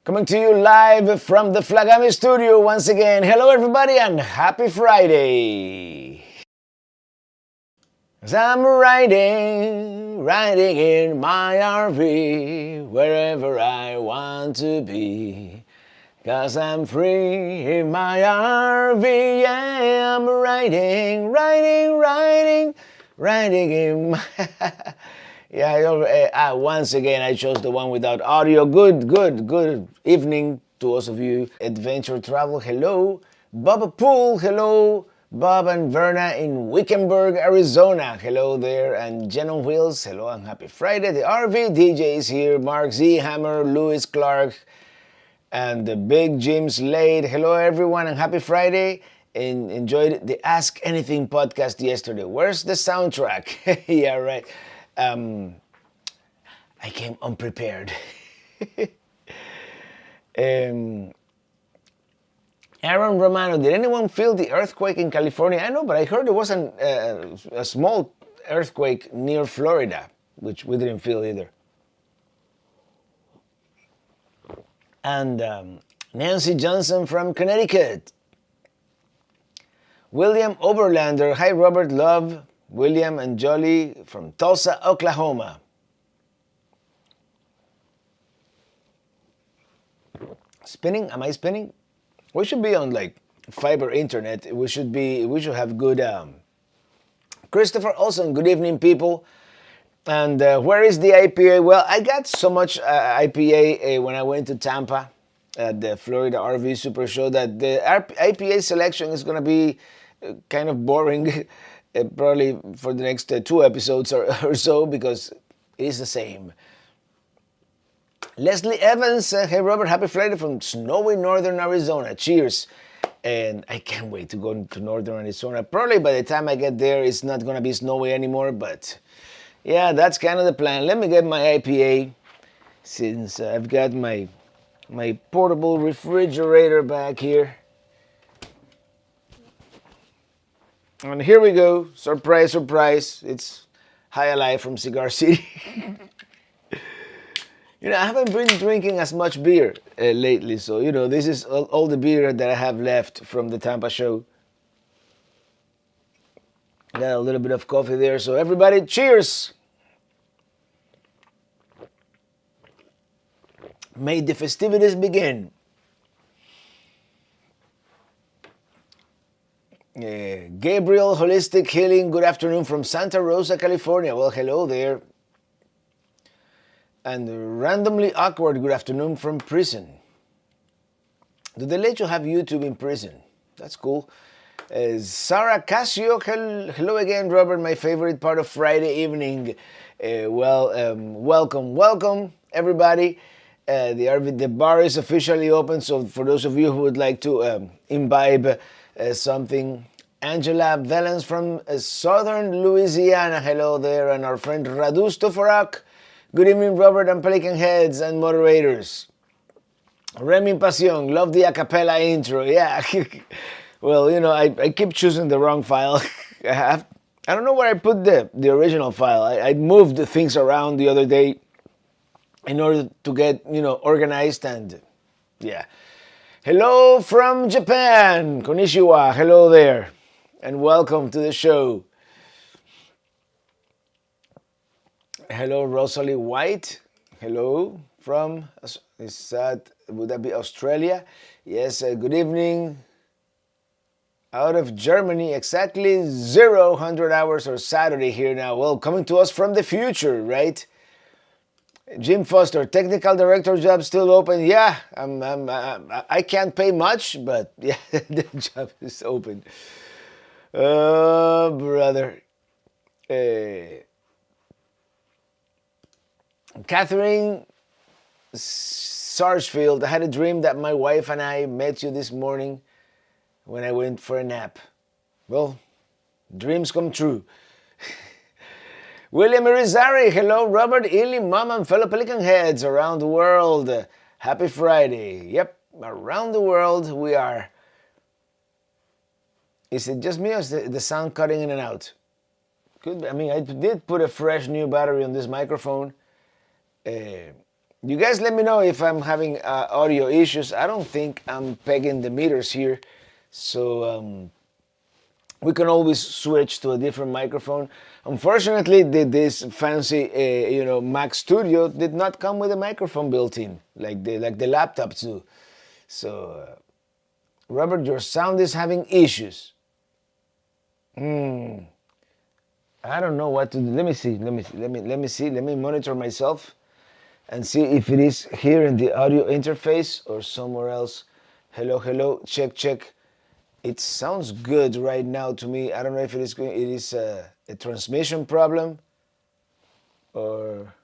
Coming to you live from the Flagami Studio once again. Hello everybody and happy Friday. As I'm riding in my RV, wherever I want to be. 'Cause I'm free in my RV, yeah, I'm riding in my... Yeah, once again, I chose the one without audio. Good evening to those of you. Adventure Travel, hello. Bubba Pool, hello. Bob and Verna in Wickenburg, Arizona, hello there. And Jen on Wheels, hello and happy Friday. The RV DJs here, Mark Z, Hammer, Lewis Clark, and the Big Jim Slade. Hello everyone and happy Friday. And enjoyed the Ask Anything podcast yesterday. Where's the soundtrack? Yeah, right. I came unprepared. Aaron Romano, did anyone feel the earthquake in California? I know, but I heard there was a small earthquake near Florida, which we didn't feel either. And Nancy Johnson from Connecticut. William Oberlander, hi Robert, love. William and Jolly from Tulsa, Oklahoma. Spinning? Am I spinning? We should be on like fiber internet. We should have good. Christopher Olson, good evening, people. And where is the IPA? Well, I got so much IPA when I went to Tampa at the Florida RV Super Show that the IPA selection is going to be kind of boring. Probably for the next 2 episodes or so, because it is the same. Leslie Evans, hey Robert, happy Friday from snowy northern Arizona. Cheers. And I can't wait to go to northern Arizona. Probably by the time I get there, it's not going to be snowy anymore, but yeah, that's kind of the plan. Let me get my IPA, since I've got my portable refrigerator back here. And here we go. Surprise, surprise. It's High Alive from Cigar City. I haven't been drinking as much beer lately. So, this is all the beer that I have left from the Tampa show. Got a little bit of coffee there. So, everybody, cheers. May the festivities begin. Gabriel Holistic Healing, good afternoon from Santa Rosa, California. Well, hello there. And Randomly Awkward, good afternoon from prison. Do they let you have YouTube in prison? That's cool. Sarah Casio, hello again, Robert, my favorite part of Friday evening. Welcome, everybody. The bar is officially open, so for those of you who would like to imbibe something. Angela Valens from southern Louisiana, hello there, and our friend Radu Stoforak. Good evening, Robert and Pelican Heads and moderators. Remy Pasión, love the a cappella intro, yeah. Well, I keep choosing the wrong file. I don't know where I put the original file. I moved the things around the other day in order to get, organized, and yeah. Hello from Japan, konnichiwa, hello there, and welcome to the show. Hello, Rosalie White, hello from, would that be Australia? Yes, good evening. Out of Germany, exactly 100 hours or Saturday here now. Well, coming to us from the future, right? Jim Foster, technical director job still open. Yeah, I can't pay much, but yeah, the job is open. Oh, brother. Catherine Sarsfield, I had a dream that my wife and I met you this morning when I went for a nap. Well, dreams come true. William Irizarry, hello, Robert, Illy, Mom, and fellow Pelican Heads around the world. Happy Friday. Yep, around the world we are. Is it just me or is the sound cutting in and out? Could be. I did put a fresh new battery on this microphone. You guys let me know if I'm having audio issues. I don't think I'm pegging the meters here, so we can always switch to a different microphone. Unfortunately, this fancy, Mac Studio did not come with a microphone built in, like the laptops do. So, Robert, your sound is having issues. I don't know what to do. Let me see. Let me monitor myself and see if it is here in the audio interface or somewhere else. Hello, hello. Check, check. It sounds good right now to me. I don't know if it is a transmission problem or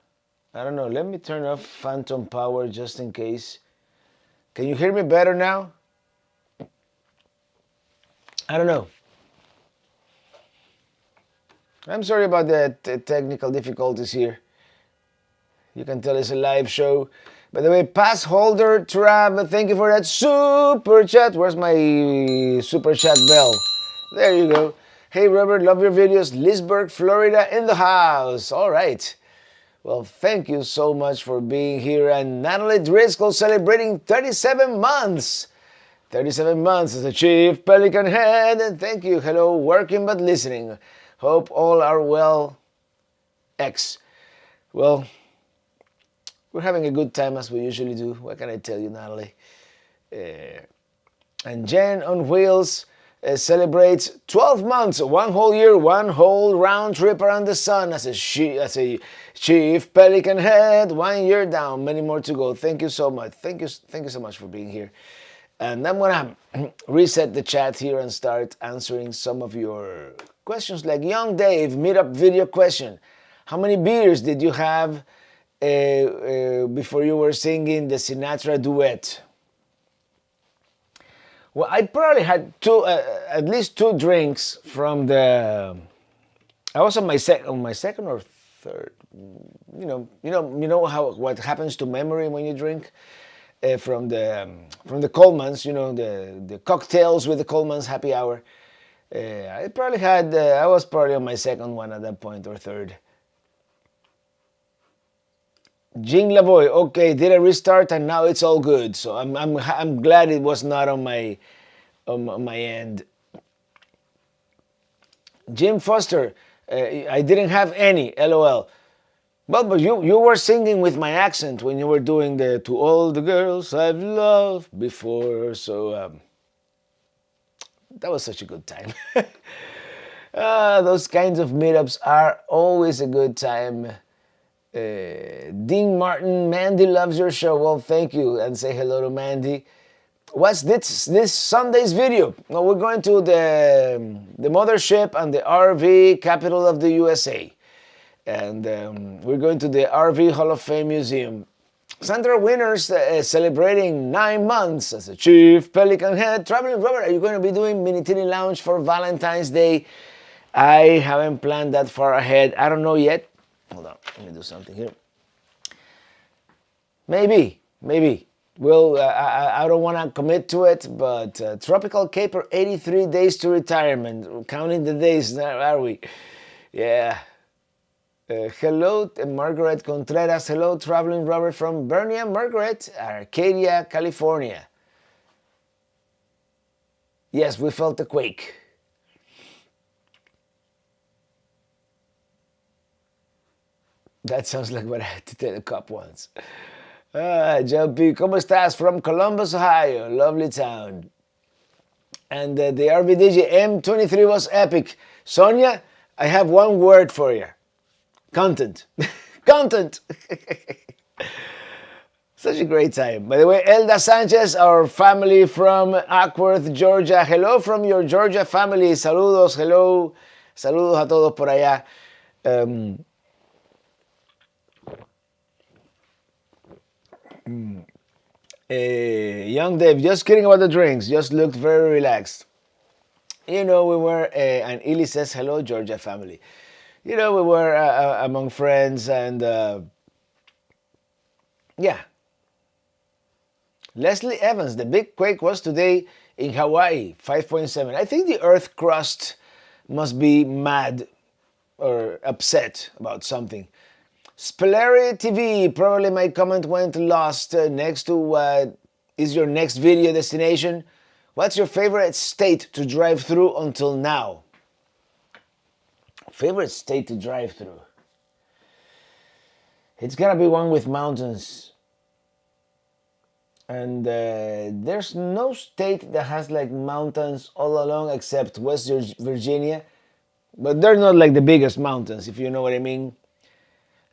I don't know. Let me turn off phantom power just in case. Can you hear me better now? I don't know. I'm sorry about the technical difficulties here. You can tell it's a live show. By the way, pass holder Trav, thank you for that super chat. Where's my super chat bell? There you go. Hey Robert, love your videos. Lisburg, Florida in the house. All right. Well, thank you so much for being here. And Natalie Driscoll celebrating 37 months. 37 months as a Chief Pelican Head. And thank you. Hello, working but listening. Hope all are well. X. Well, we're having a good time as we usually do. What can I tell you, Natalie? And Jen on Wheels celebrates 12 months, one whole year, one whole round trip around the sun as a Chief Pelican Head. 1 year down, many more to go. Thank you so much. Thank you so much for being here. And I'm gonna reset the chat here and start answering some of your questions. Like Young Dave, meetup video question: how many beers did you have before you were singing the Sinatra duet? Well, I probably had at least two drinks from the. I was on my second or third. You know what happens to memory when you drink. From the Coleman's, the cocktails with the Coleman's happy hour. I was probably on my second one at that point or third. Jing Lavoy, okay, did I restart and now it's all good. So I'm glad it was not on my end. Jim Foster, I didn't have any, LOL. Well, but you were singing with my accent when you were doing the "To All the Girls I've Loved Before," so that was such a good time. Those kinds of meetups are always a good time. Dean Martin, Mandy loves your show. Well, thank you, and say hello to Mandy. What's this Sunday's video? Well, we're going to the mothership and the RV capital of the USA. And we're going to the RV Hall of Fame Museum. Sandra Winners celebrating 9 months as a Chief Pelican Head. Traveling Robert, are you going to be doing Mini Tini Lounge for Valentine's Day? I haven't planned that far ahead. I don't know yet. Hold on, let me do something here. Maybe. Well, I don't want to commit to it, but Tropical Caper, 83 days to retirement. Counting the days, are we? Yeah. Hello, Margaret Contreras. Hello, Traveling Robert from Bernia, Margaret, Arcadia, California. Yes, we felt the quake. That sounds like what I had to tell the cop once. Jumpy, ¿cómo estás? From Columbus, Ohio. Lovely town. And the RVDJ M23 was epic. Sonia, I have one word for you. Content. Content. Such a great time. By the way, Elda Sanchez, our family from Ackworth, Georgia. Hello from your Georgia family. Saludos, hello. Saludos a todos por allá. Young Dave, just kidding about the drinks. Just looked very relaxed. We were, and Ili says, hello, Georgia family. We were among friends and, yeah. Leslie Evans, the big quake was today in Hawaii, 5.7. I think the earth crust must be mad or upset about something. Spelleri TV, probably my comment went lost next to what is your next video destination. What's your favorite state to drive through until now? Favorite state to drive through? It's gotta be one with mountains. And there's no state that has like mountains all along except West Virginia. But they're not like the biggest mountains, if you know what I mean.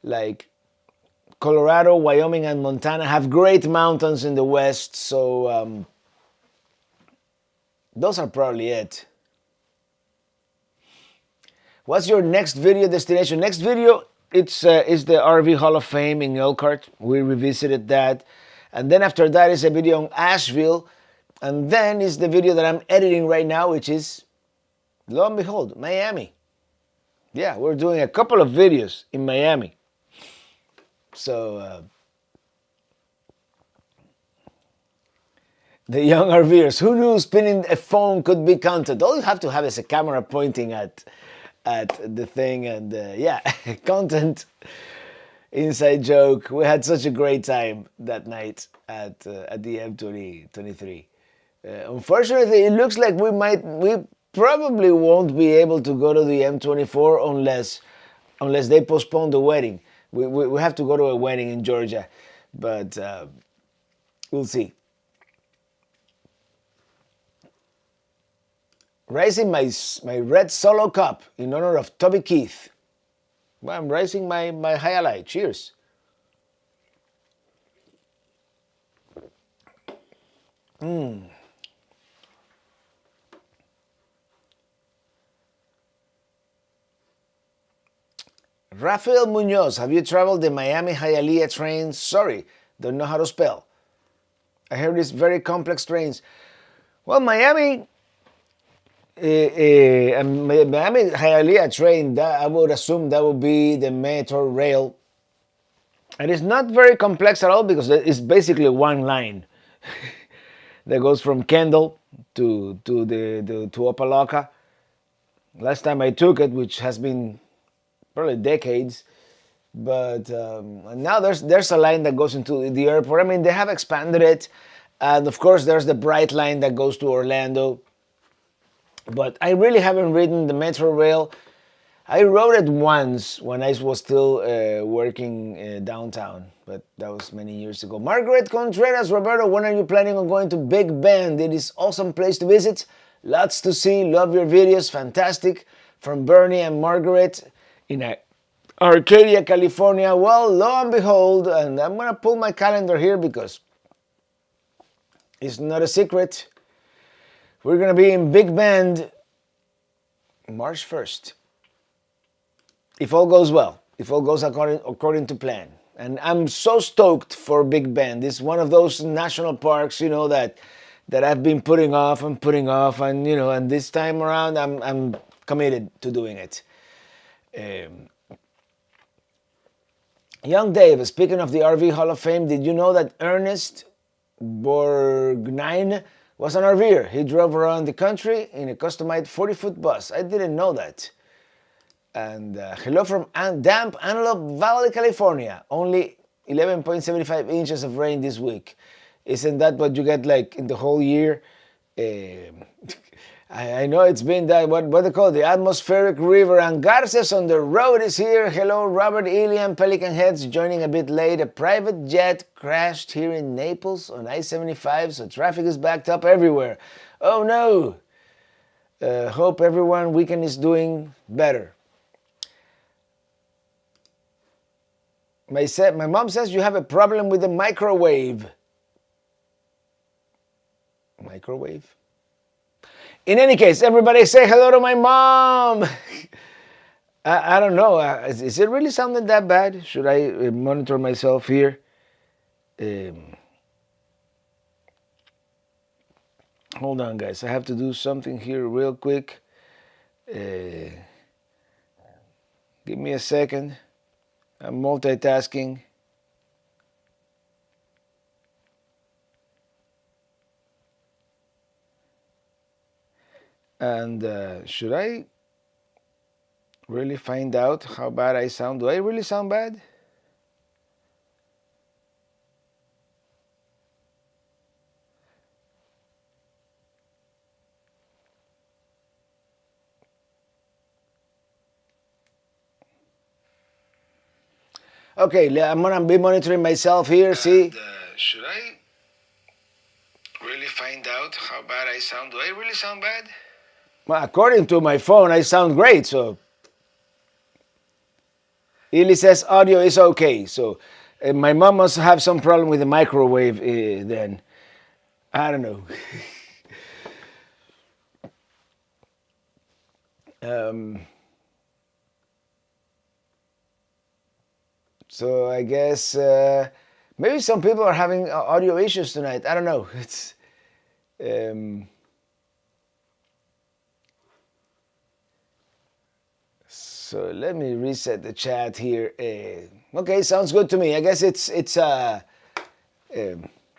Like Colorado, Wyoming, and Montana have great mountains in the west, so those are probably it. What's your next video destination? Next video, it's is the RV Hall of Fame in Elkhart. We revisited that. And then after that is a video on Asheville. And then is the video that I'm editing right now, which is, lo and behold, Miami. Yeah, we're doing a couple of videos in Miami. So, the young RVers, who knew spinning a phone could be content? All you have to have is a camera pointing at the thing, and yeah, content. Inside joke. We had such a great time that night at the M23. Unfortunately, it looks like we probably won't be able to go to the M24 unless they postpone the wedding. We have to go to a wedding in Georgia, but we'll see. Raising my red Solo cup in honor of Toby Keith. Well, I'm raising my highlight. Cheers. Rafael Munoz, have you traveled the Miami Hialeah train? Sorry, don't know how to spell. I heard it's very complex trains. Well, Miami Hialeah train, that I would assume that would be the Metro Rail. And it's not very complex at all because it's basically one line that goes from Kendall to Opaloka. Last time I took it, which has been probably decades, but now there's a line that goes into the airport. I mean, they have expanded it, and of course there's the Bright line that goes to Orlando. But I really haven't ridden the Metro Rail. I rode it once when I was still working downtown, but that was many years ago. Margaret Contreras, Roberto, when are you planning on going to Big Bend? It is an awesome place to visit. Lots to see. Love your videos. Fantastic. From Bernie and Margaret in Arcadia, California. Well, lo and behold, and I'm going to pull my calendar here because it's not a secret. We're going to be in Big Bend March 1st. If all goes well. If all goes according to plan. And I'm so stoked for Big Bend. It's one of those national parks, you know, that I've been putting off, and you know, and this time around I'm committed to doing it. Young Dave, speaking of the RV Hall of Fame, did you know that Ernest Borgnine was an RVer? He drove around the country in a customized 40-foot bus. I didn't know that. And hello from damp Antelope Valley, California. Only 11.75 inches of rain this week. Isn't that what you get like in the whole year? I know it's been that, what they call the atmospheric river. And Garces on the road is here. Hello, Robert, Ilian, Pelican Heads, joining a bit late. A private jet crashed here in Naples on I-75, so traffic is backed up everywhere. Oh no! Hope everyone weekend is doing better. My mom says you have a problem with the microwave. Microwave? In any case, everybody say hello to my mom. I don't know. Is it really sounding that bad? Should I monitor myself here? Hold on, guys. I have to do something here real quick. Give me a second. I'm multitasking. And should I really find out how bad I sound? Do I really sound bad? Okay, I'm gonna be monitoring myself here. See. Should I really find out how bad I sound? Do I really sound bad? Well, according to my phone, I sound great. So Ili says audio is okay. So my mom must have some problem with the microwave. Then I don't know. So I guess maybe some people are having audio issues tonight. I don't know. It's um, so let me reset the chat here. Okay, sounds good to me. I guess it's a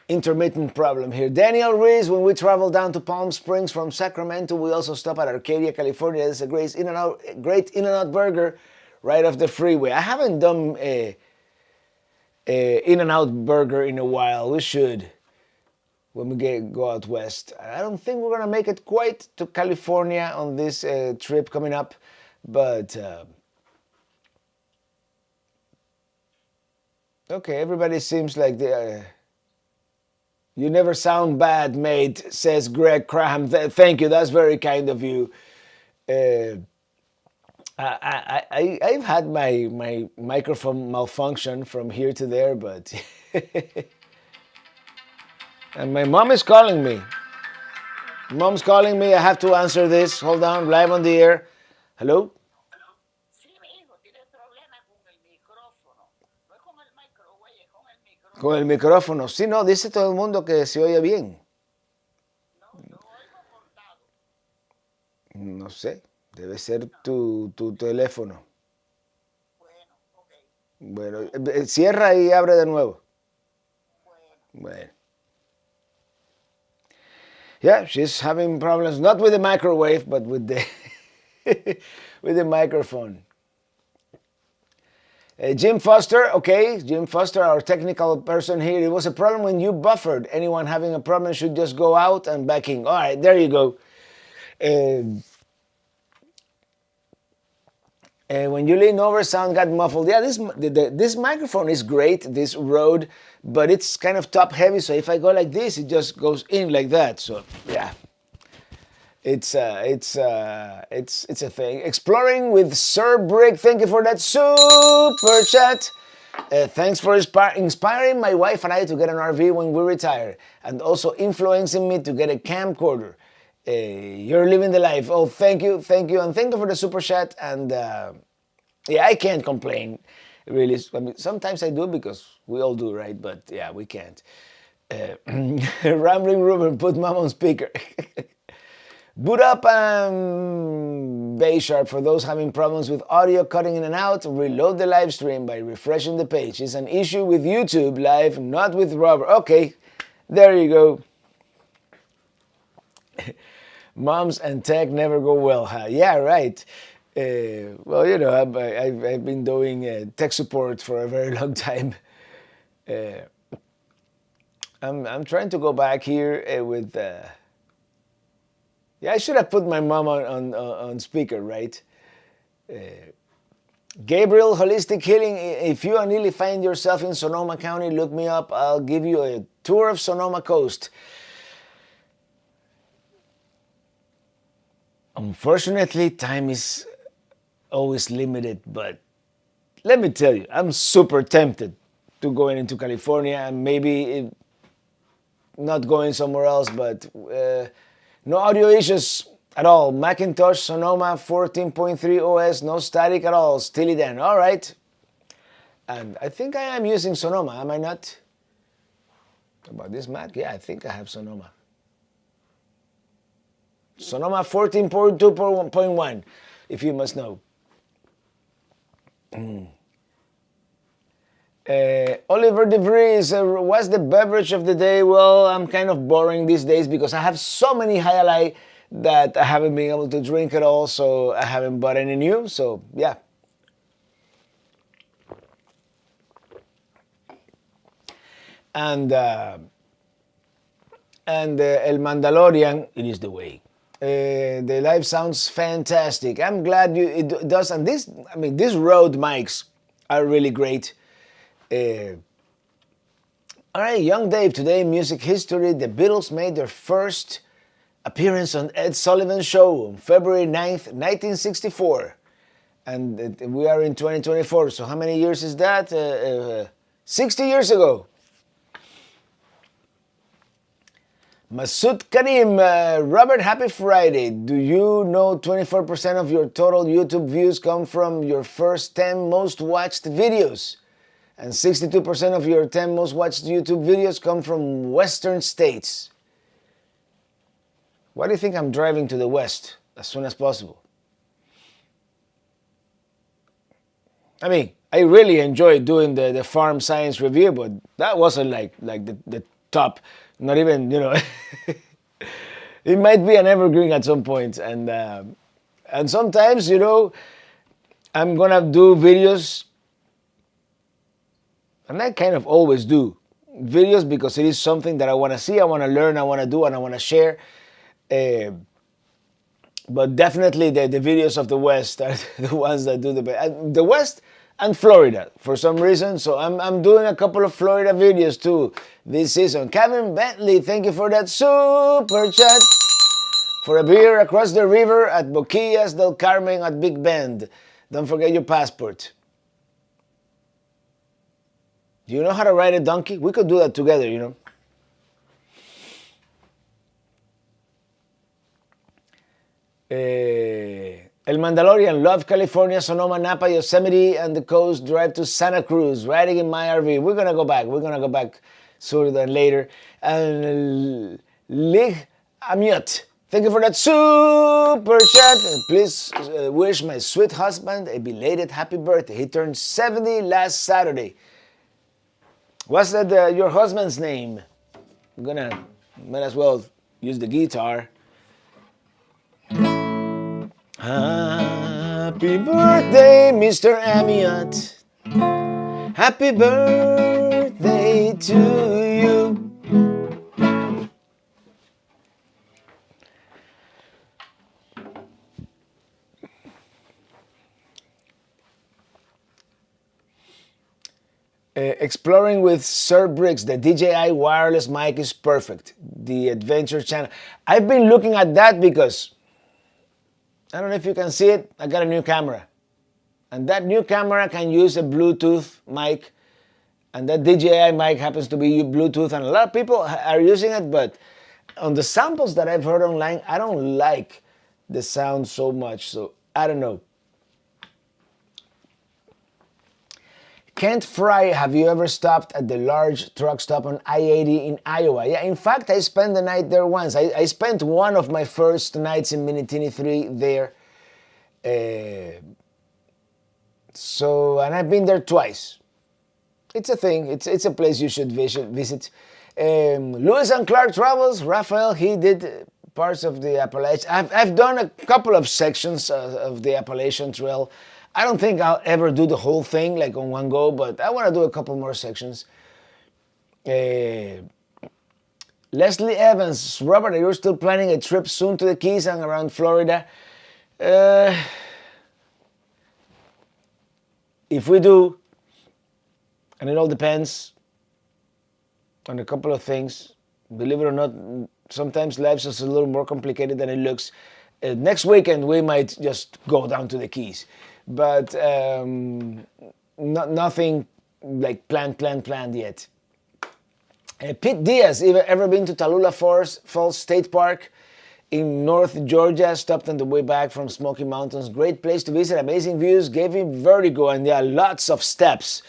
intermittent problem here. Daniel Ruiz, when we travel down to Palm Springs from Sacramento, we also stop at Arcadia, California. There's a great In-N-Out burger right off the freeway. I haven't done a In-N-Out burger in a while. We should when we go out west. I don't think we're gonna make it quite to California on this trip coming up, but okay. Everybody seems like they. You never sound bad, mate, says Greg Graham. Thank you. That's very kind of you. I've had my microphone malfunction from here to there, but and my mom is calling me. Mom's calling me. I have to answer this. Hold on, live on the air. Hello? Con el micrófono. Sí, no, dice todo el mundo que se oye bien. No sé, debe ser tu teléfono. Bueno, cierra y abre de nuevo. Bueno. Yeah, she's having problems not with the microwave, but with the with the microphone. Jim Foster, okay, Jim Foster, our technical person here. It was a problem when you buffered. Anyone having a problem should just go out and back in. All right, there you go. When you lean over, sound got muffled. Yeah, this microphone is great, this Rode, but it's kind of top heavy. So if I go like this, it just goes in like that. So yeah, it's a thing. Exploring with Sir Brick. Thank you for that super chat. Thanks for inspiring my wife and I to get an RV when we retire, and also influencing me to get a camcorder. You're living the life. Oh, thank you, and thank you for the super chat. And yeah, I can't complain. Really, I mean, sometimes I do because we all do, right? But yeah, we can't. Rambling Ruben, put mom on speaker. Boot up Bay Sharp for those having problems with audio cutting in and out. Reload the live stream by refreshing the page. It's an issue with YouTube Live, not with Robert. Okay, there you go. Moms and tech never go well, huh? Yeah, right. Well, you know, I've been doing tech support for a very long time. I'm trying to go back here with. Yeah, I should have put my mom on speaker, right? Gabriel, Holistic Healing. If you and Neely find yourself in Sonoma County, look me up. I'll give you a tour of Sonoma Coast. Unfortunately, time is always limited, but let me tell you, I'm super tempted to going into California and maybe not going somewhere else, but no audio issues at all. Macintosh Sonoma 14.3 OS, no static at all. Steely Dan, all right. And I think I am using Sonoma, am I not? About this Mac? Yeah, I think I have Sonoma. Sonoma 14.2.1, if you must know. Oliver DeVries, what's the beverage of the day? Well, I'm kind of boring these days because I have so many High that I haven't been able to drink at all, so I haven't bought any new, so yeah. And El Mandalorian, it is the way. The live sounds fantastic. I'm glad it does, and these Rode mics are really great. Uh, all right, Young Dave, today in music history, the Beatles made their first appearance on Ed Sullivan's show on February 9th, 1964. And we are in 2024, so how many years is that? 60 years ago. Masud Karim, Robert, happy Friday. Do you know 24% of your total YouTube views come from your first 10 most watched videos? And 62% of your 10 most watched YouTube videos come from Western states. Why do you think I'm driving to the West as soon as possible? I mean, I really enjoyed doing the farm science review, but that wasn't like the top. Not even, you know, it might be an evergreen at some point. And sometimes, you know, I'm gonna do videos, and I kind of always do videos because it is something that I want to see, I want to learn, I want to do, and I want to share. But definitely the videos of the West are the ones that do the best. The West and Florida for some reason. So I'm doing a couple of Florida videos too this season. Kevin Bentley, thank you for that super chat. For a beer across the river at Boquillas del Carmen at Big Bend. Don't forget your passport. Do you know how to ride a donkey? We could do that together, you know. El Mandalorian, love California, Sonoma, Napa, Yosemite, and the coast. Drive to Santa Cruz, riding in my RV. We're gonna go back. We're gonna go back sooner than later. And Lig Amiot, thank you for that super chat. Please wish my sweet husband a belated happy birthday. He turned 70 last Saturday. What's that? Your husband's name? Might as well use the guitar. Happy birthday, Mr. Amiot. Happy birthday to you. Exploring with Sir Briggs, the DJI wireless mic is perfect. The Adventure Channel. I've been looking at that because I don't know if you can see it. I got a new camera. And that new camera can use a Bluetooth mic. And that DJI mic happens to be Bluetooth. And a lot of people are using it. But on the samples that I've heard online, I don't like the sound so much. So I don't know. Kent Fry, have you ever stopped at the large truck stop on I-80 in Iowa? Yeah, in fact, I spent the night there once. I spent one of my first nights in Minitini 3 there. And I've been there twice. It's a thing. It's a place you should visit. Lewis and Clark Travels, Raphael, he did parts of the Appalachian. I've done a couple of sections of the Appalachian Trail. I don't think I'll ever do the whole thing like on one go, but I want to do a couple more sections. Leslie Evans, Robert, are you still planning a trip soon to the Keys and around Florida? If we do, and it all depends on a couple of things, believe it or not, sometimes life is a little more complicated than it looks. Next weekend, we might just go down to the Keys. But nothing like planned yet. Pete Diaz, ever been to Tallulah Falls State Park in North Georgia? Stopped on the way back from Smoky Mountains. Great place to visit, amazing views, gave him vertigo, and there are lots of steps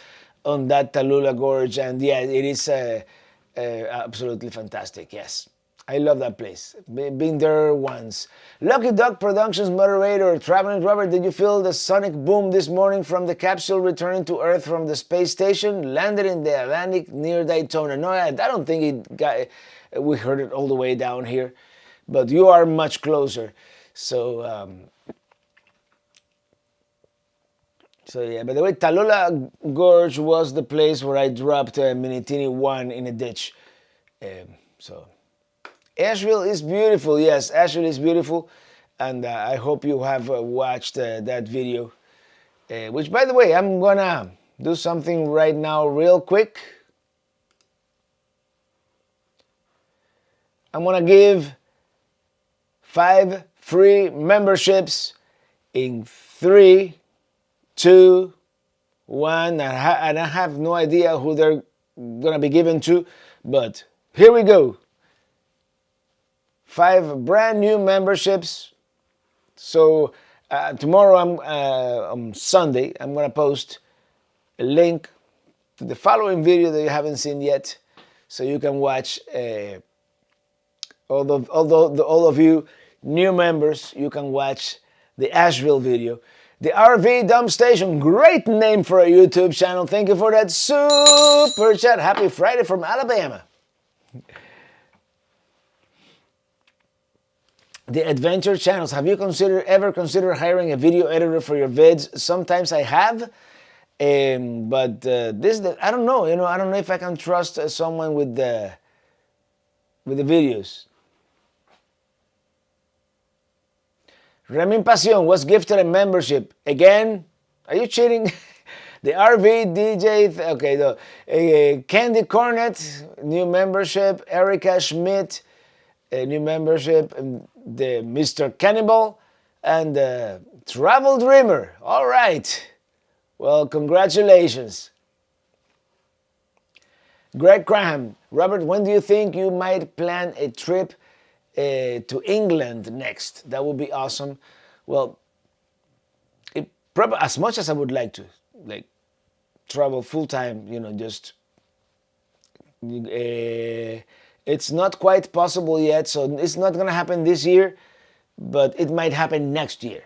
on that Tallulah Gorge. And yeah, it is absolutely fantastic, yes. I love that place. Been there once. Lucky Duck Productions moderator, Traveling Robert, did you feel the sonic boom this morning from the capsule returning to Earth from the space station? Landed in the Atlantic near Daytona. No, I don't think we heard it all the way down here. But you are much closer. So yeah, by the way, Tallulah Gorge was the place where I dropped Minitini 1 in a ditch. Asheville is beautiful. Yes, Asheville is beautiful. And I hope you have watched that video. Which, by the way, I'm gonna do something right now real quick. I'm gonna give 5 free memberships in 3, 2, 1, and I have no idea who they're gonna be given to, but here we go. 5 brand new memberships. So tomorrow, on Sunday, I'm gonna post a link to the following video that you haven't seen yet, so you can watch. All of you new members, you can watch the Asheville video. The RV Dump Station, great name for a YouTube channel. Thank you for that super chat. Happy Friday from Alabama. The adventure channels. Have you ever considered hiring a video editor for your vids? Sometimes I have, but I don't know. I don't know if I can trust someone with the videos. Remin Pasión was gifted a membership. Again, are you cheating? The RV DJ, okay, Candy Cornet, new membership. Erica Schmidt, a new membership. The Mr. Cannibal, and the Travel Dreamer. All right. Well, congratulations. Greg Graham, Robert, when do you think you might plan a trip to England next? That would be awesome. Well, probably as much as I would like to, travel full time, just it's not quite possible yet, so it's not gonna happen this year, but it might happen next year.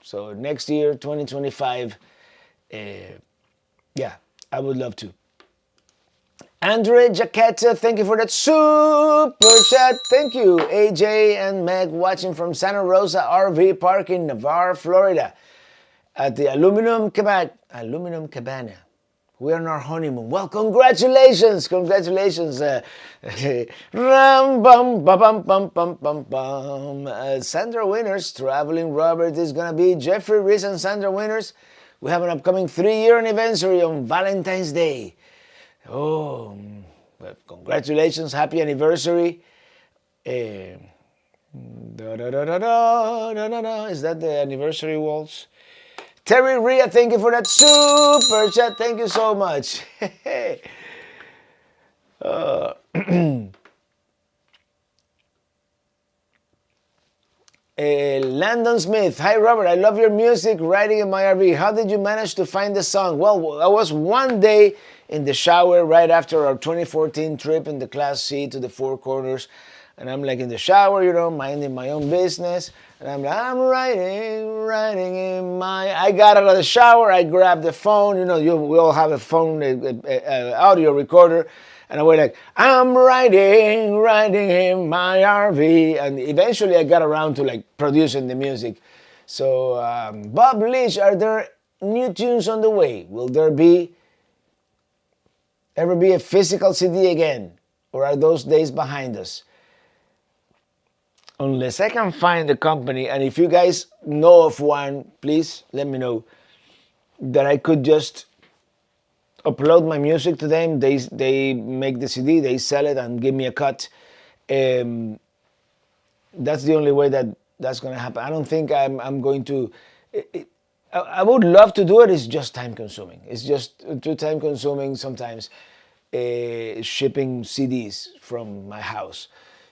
So next year, 2025, yeah, I would love to. Andre Jaquetta, thank you for that super chat. Thank you, AJ and Meg, watching from Santa Rosa RV Park in Navarre, Florida, at the Aluminum Cabana. We're on our honeymoon. Well, congratulations, congratulations. Sandra Winners, Traveling Robert is gonna be Jeffrey Reese and Sandra Winners. We have an upcoming 3-year anniversary on Valentine's Day. Oh, well, congratulations, happy anniversary. Is that the anniversary waltz? Terry Rhea, thank you for that super chat. Thank you so much. Landon Smith, hi Robert, I love your music, riding in my RV. How did you manage to find the song? Well, I was one day in the shower right after our 2014 trip in the Class C to the Four Corners. And I'm in the shower, minding my own business. And I'm riding in my... I got out of the shower, I grabbed the phone. We all have a phone, audio recorder. And I went I'm riding in my RV. And eventually I got around to producing the music. So, Bob Leach, are there new tunes on the way? Will there ever be a physical CD again? Or are those days behind us? Unless I can find a company, and if you guys know of one, please let me know, that I could just upload my music to them. They make the CD, they sell it, and give me a cut. That's the only way that's going to happen. I don't think I'm going to... I would love to do it. It's just time consuming. It's just too time consuming sometimes shipping CDs from my house.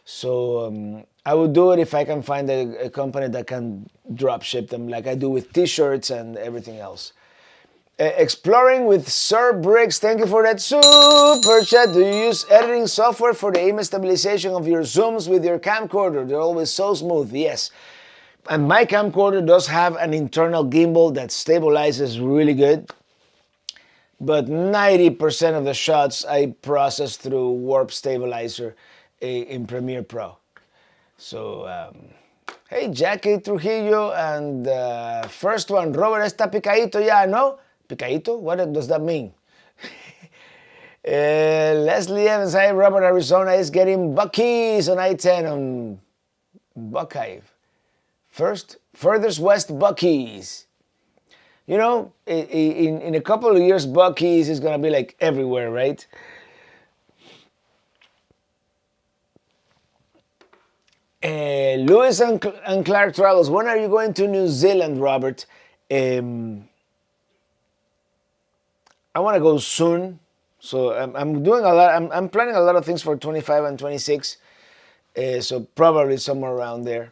So I would do it if I can find a company that can drop ship them like I do with t-shirts and everything else. Exploring with Sir Briggs, thank you for that super chat. Do you use editing software for the image stabilization of your zooms with your camcorder? They're always so smooth. Yes. And my camcorder does have an internal gimbal that stabilizes really good. But 90% of the shots I process through Warp Stabilizer in Premiere Pro. So, hey, Jackie Trujillo, and first one, Robert está picadito ya, no? Picadito? What does that mean? Leslie Evans, hi, Robert, Arizona is getting Buc-ee's on I-10 on Buckeye. Furthest West Buc-ee's. You know, in a couple of years, Buc-ee's is gonna be like everywhere, right? Lewis and Clark Travels. When are you going to New Zealand, Robert? Um, I want to go soon. So I'm doing a lot. I'm planning a lot of things for 25 and 26. So probably somewhere around there.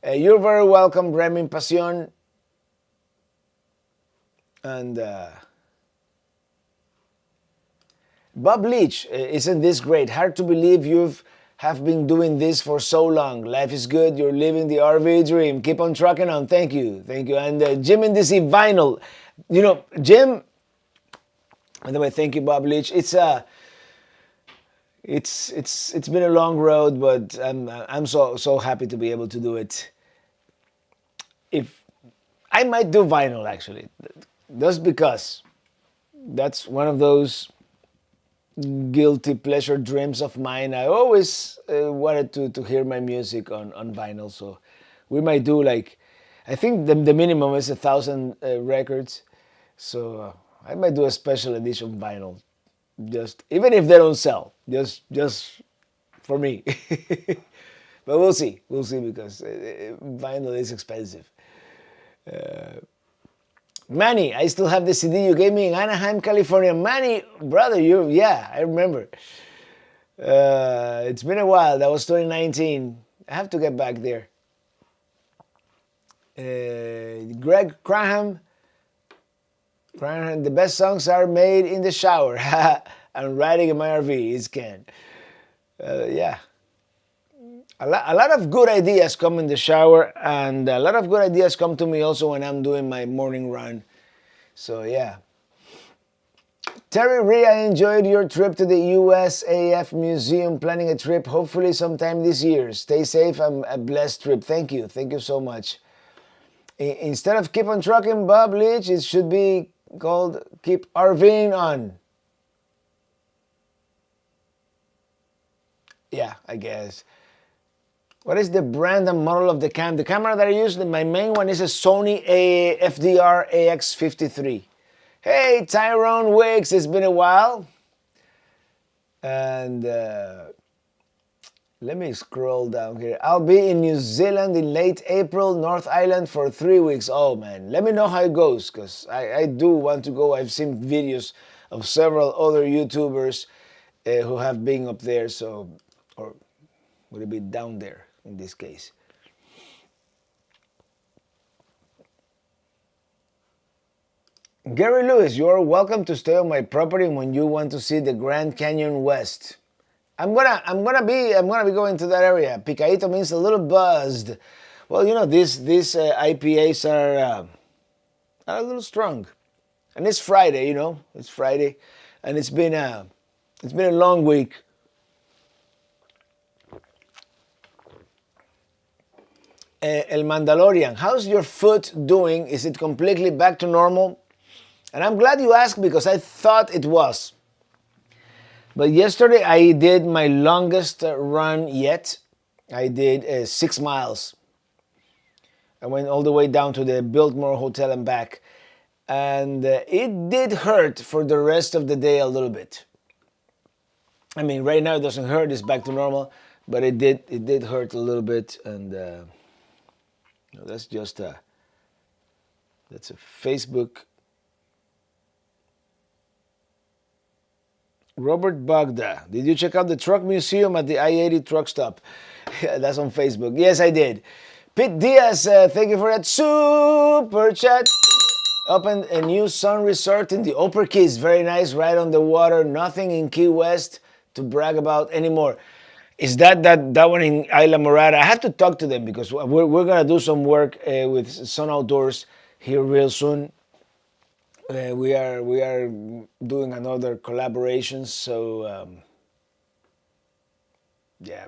You're very welcome, Bremen Pasión. And Bob Leach, isn't this great? Hard to believe you've have been doing this for so long. Life is good. You're living the RV dream. Keep on trucking on. Thank you. Thank you. And Jim in DC Vinyl. You know, Jim, by the way, thank you, Bob Leach. It's been a long road, but I'm so happy to be able to do it. If I might do vinyl actually, just because that's one of those guilty pleasure dreams of mine. I always wanted to hear my music on vinyl, so we might do like, I think the minimum is 1,000 records, so I might do a special edition vinyl, just even if they don't sell, just for me. But we'll see because vinyl is expensive. Manny, I still have the CD you gave me in Anaheim, California. Manny, brother, yeah, I remember. It's been a while. That was 2019. I have to get back there. Greg Graham, the best songs are made in the shower. I'm riding in my RV. It's Ken. Yeah. A lot of good ideas come in the shower, and a lot of good ideas come to me also when I'm doing my morning run. So yeah. Terry Ree, I enjoyed your trip to the USAF Museum. Planning a trip hopefully sometime this year. Stay safe and a blessed trip. Thank you so much. Instead of keep on trucking, Bob Leach, it should be called keep RVing on. Yeah, I guess. What is the brand and model of the cam? The camera that I use, my main one is a Sony FDR AX53. Hey, Tyrone Wicks, it's been a while. And let me scroll down here. I'll be in New Zealand in late April, North Island for 3 weeks. Oh man, let me know how it goes, because I do want to go. I've seen videos of several other YouTubers who have been up there, so, or would it be down there? In this case. Gary Lewis, you are welcome to stay on my property when you want to see the Grand Canyon West. I'm gonna be going to that area. Picadito means a little buzzed. Well, you know, these IPAs are a little strong, and it's Friday. You know, it's Friday, and it's been a long week. El Mandalorian, how's your foot doing? Is it completely back to normal? And I'm glad you asked because I thought it was. But yesterday I did my longest run yet. I did 6 miles. I went all the way down to the Biltmore Hotel and back. And it did hurt for the rest of the day a little bit. I mean, right now it doesn't hurt, it's back to normal. But it did hurt a little bit, and that's just that's a Facebook. Robert Bagda, did you check out the truck museum at the I-80 truck stop? That's on Facebook. Yes, I did. Pete Diaz, thank you for that super chat. Opened a new sun resort in the Upper Keys. Very nice, right on the water. Nothing in Key West to brag about anymore. Is that one in Isla Morada? I have to talk to them because we're gonna do some work with Sun Outdoors here real soon. We are doing another collaboration. So yeah,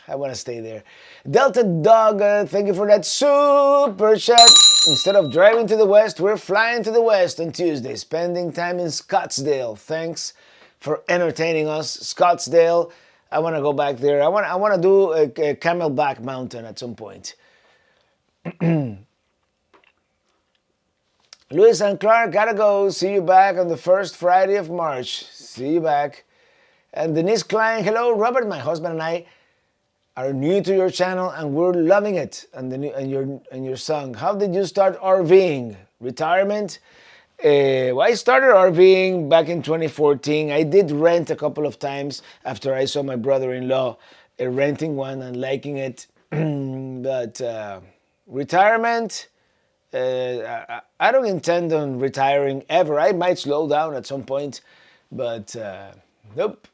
I want to stay there. Delta Dog, thank you for that super chat. Instead of driving to the west, we're flying to the west on Tuesday, spending time in Scottsdale. Thanks for entertaining us, Scottsdale. I want to go back there. I want to do a Camelback Mountain at some point. Lewis and Clark, gotta go. See you back on the first Friday of March. See you back. And Denise Klein, hello, Robert. My husband and I are new to your channel and we're loving it. And your song. How did you start RVing? Retirement? Well, I started RVing back in 2014. I did rent a couple of times after I saw my brother-in-law renting one and liking it. But retirement, I don't intend on retiring ever. I might slow down at some point, but nope.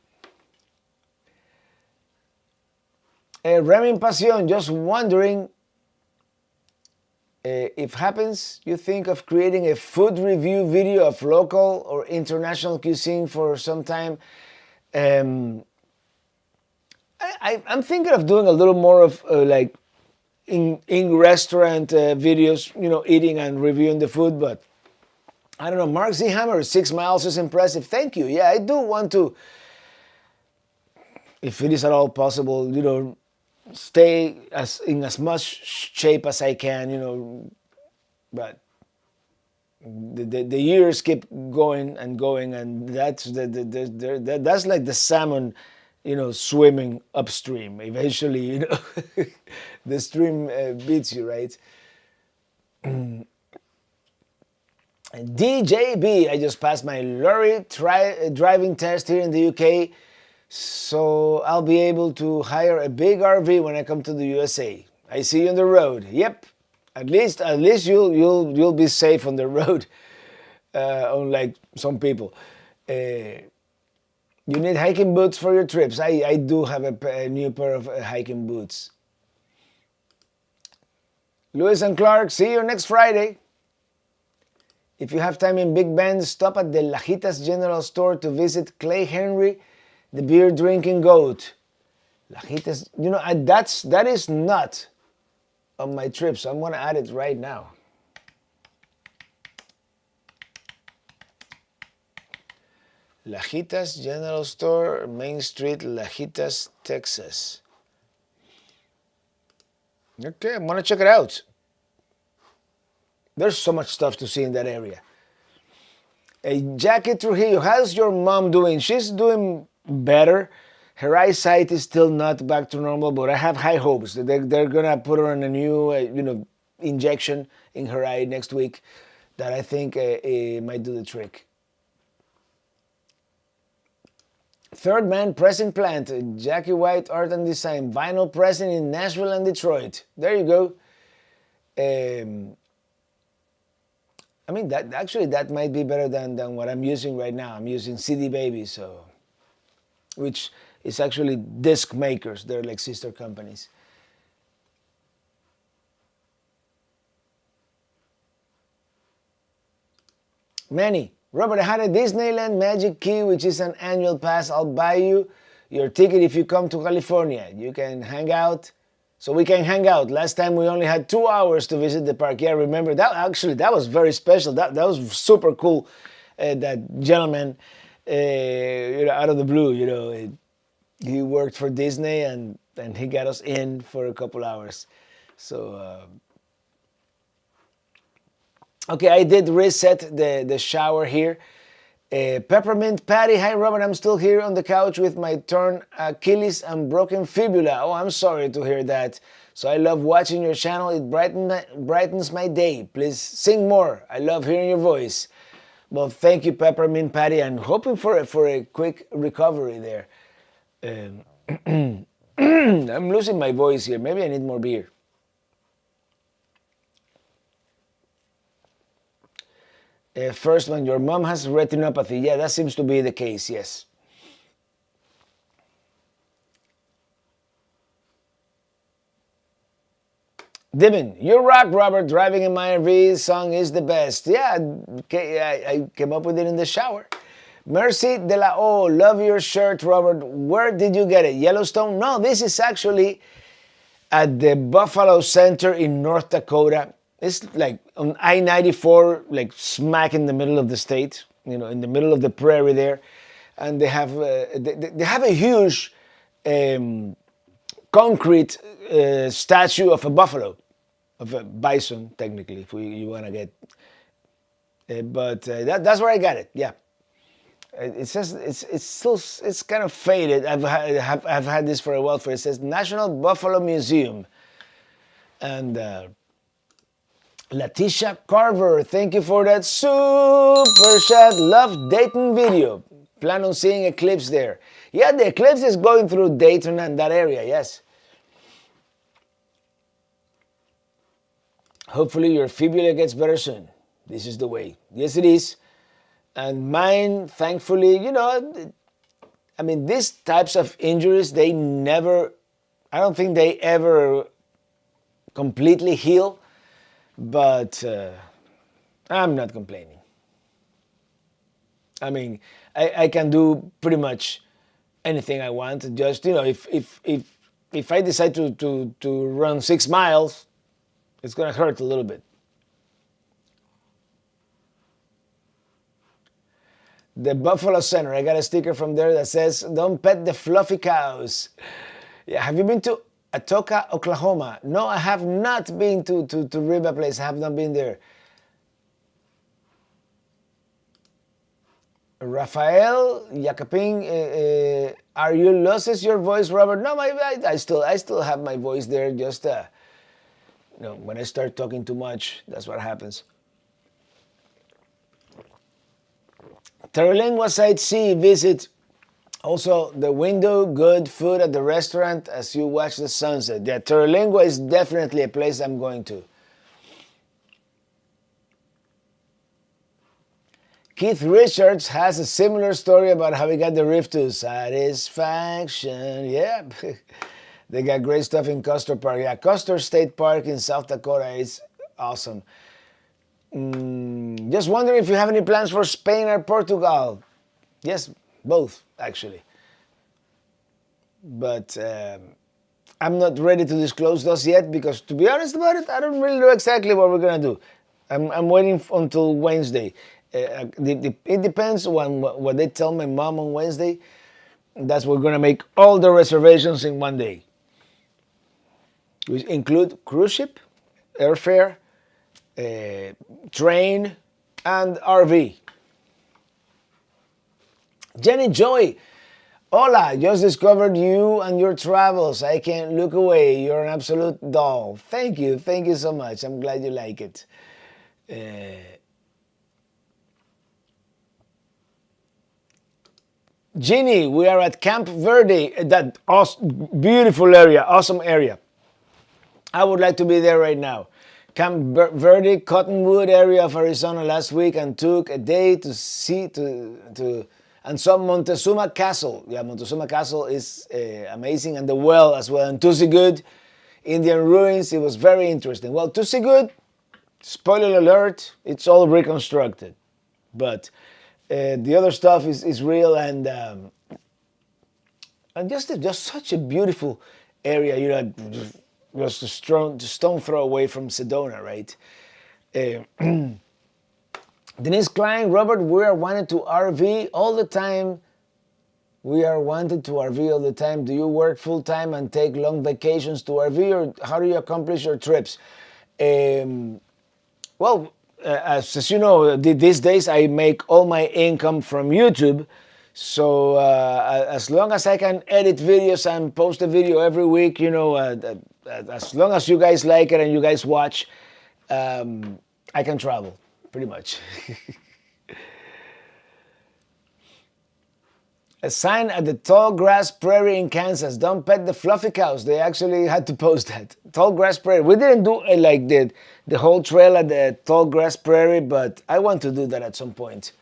Remin Pasión, just wondering if happens, you think of creating a food review video of local or international cuisine for some time. I'm thinking of doing a little more of like in restaurant videos, you know, eating and reviewing the food. But I don't know. Mark Z Hammer, 6 miles is impressive. Thank you. Yeah, I do want to, if it is at all possible, you know, stay in as much shape as I can, you know, but the years keep going, and that's that's like the salmon, you know, swimming upstream. Eventually, you know, the stream beats you, right? DJB, I just passed my lorry driving test here in the UK. So I'll be able to hire a big RV when I come to the USA. I see you on the road. Yep. At least you'll be safe on the road, unlike some people. You need hiking boots for your trips. I do have a new pair of hiking boots. Lewis and Clark, see you next Friday. If you have time in Big Bend, stop at the Lajitas General Store to visit Clay Henry, the beer drinking goat. Lajitas, you know, that is not on my trip, so I'm gonna add it right now. Lajitas General Store, Main Street, Lajitas, Texas. Okay, I'm gonna check it out. There's so much stuff to see in that area. Jackie Trujillo, how's your mom doing? She's doing better. Her eyesight is still not back to normal, but I have high hopes. They're gonna put her on a new, you know, injection in her eye next week that I think might do the trick. Third Man Pressing Plant, Jackie White Art and Design, vinyl pressing in Nashville and Detroit. There you go. I mean, that might be better than what I'm using right now. I'm using CD Baby, so, which is actually disc makers. They're like sister companies. Manny, Robert, I had a Disneyland Magic Key, which is an annual pass. I'll buy you your ticket if you come to California. You can hang out. So we can hang out. Last time we only had 2 hours to visit the park. Yeah, remember that? Actually, that was very special. That was super cool. That gentleman, you know, out of the blue, you know, he worked for Disney and he got us in for a couple hours. So okay, I did reset the shower here. Peppermint Patty, hi Robert, I'm still here on the couch with my torn Achilles and broken fibula. Oh, I'm sorry to hear that. So I love watching your channel. It brightens my day. Please sing more. I love hearing your voice. Well, thank you, Peppermint Patty. I'm hoping for a quick recovery there. I'm losing my voice here. Maybe I need more beer. First one, your mom has retinopathy. Yeah, that seems to be the case, yes. Divin, you rock, Robert. Driving in my RV song is the best. Yeah, okay, I came up with it in the shower. Mercy de la O, love your shirt, Robert. Where did you get it? Yellowstone? No, this is actually at the Buffalo Center in North Dakota. It's like on I-94, like smack in the middle of the state, you know, in the middle of the prairie there. And they have a huge concrete statue of a buffalo, of a bison, technically, if you want to get That's where I got it. Yeah, it says it's kind of faded. I've had this for a while. It says National Buffalo Museum, and Letitia Carver, thank you for that super chat. Love Dayton video. Plan on seeing eclipse there. Yeah, the eclipse is going through Dayton and that area. Yes. Hopefully your fibula gets better soon. This is the way. Yes, it is. And mine, thankfully, I mean, these types of injuries, I don't think they ever completely heal, but I'm not complaining. I mean, I can do pretty much anything I want. Just, if I decide to run 6 miles, it's going to hurt a little bit. The Buffalo Center, I got a sticker from there that says, "Don't pet the fluffy cows." Yeah, have you been to Atoka, Oklahoma? No, I have not been to Riba Place. I have not been there. Rafael Jacopin, are you loses your voice, Robert? No, I still have my voice there. Just when I start talking too much, that's what happens. Terrelingua Sightsee visit. Also, the window, good food at the restaurant as you watch the sunset. Yeah, Terrelingua is definitely a place I'm going to. Keith Richards has a similar story about how he got the rift to satisfaction. Yeah, they got great stuff in Custer Park. Yeah, Custer State Park in South Dakota is awesome. Just wondering if you have any plans for Spain or Portugal. Yes, both actually. But I'm not ready to disclose those yet because, to be honest about it, I don't really know exactly what we're gonna do. I'm waiting until Wednesday. It depends on what they tell my mom on Wednesday. That's we're gonna make all the reservations in one day, which include cruise ship, airfare, train, and RV. Jenny Joy, hola, just discovered you and your travels. I can't look away. You're an absolute doll. Thank you so much. I'm glad you like it. Ginny, we are at Camp Verde, that beautiful area, awesome area. I would like to be there right now. Camp Verde, Cottonwood area of Arizona last week, and took a day to see and saw Montezuma Castle. Yeah, Montezuma Castle is amazing, and the well as well. And Tussigood, Indian ruins. It was very interesting. Well, Tussigood, spoiler alert, it's all reconstructed, but the other stuff is real, and just such a beautiful area. Just a stone throw away from Sedona, right? Denise Klein, Robert, we are wanted to RV all the time. We are wanted to RV all the time. Do you work full time and take long vacations to RV, or how do you accomplish your trips? Well, as you know, these days I make all my income from YouTube. So as long as I can edit videos and post a video every week, as long as you guys like it and you guys watch, I can travel, pretty much. A sign at the Tall Grass Prairie in Kansas. Don't pet the fluffy cows. They actually had to post that. Tall Grass Prairie. We didn't do like the whole trail at the Tall Grass Prairie, but I want to do that at some point.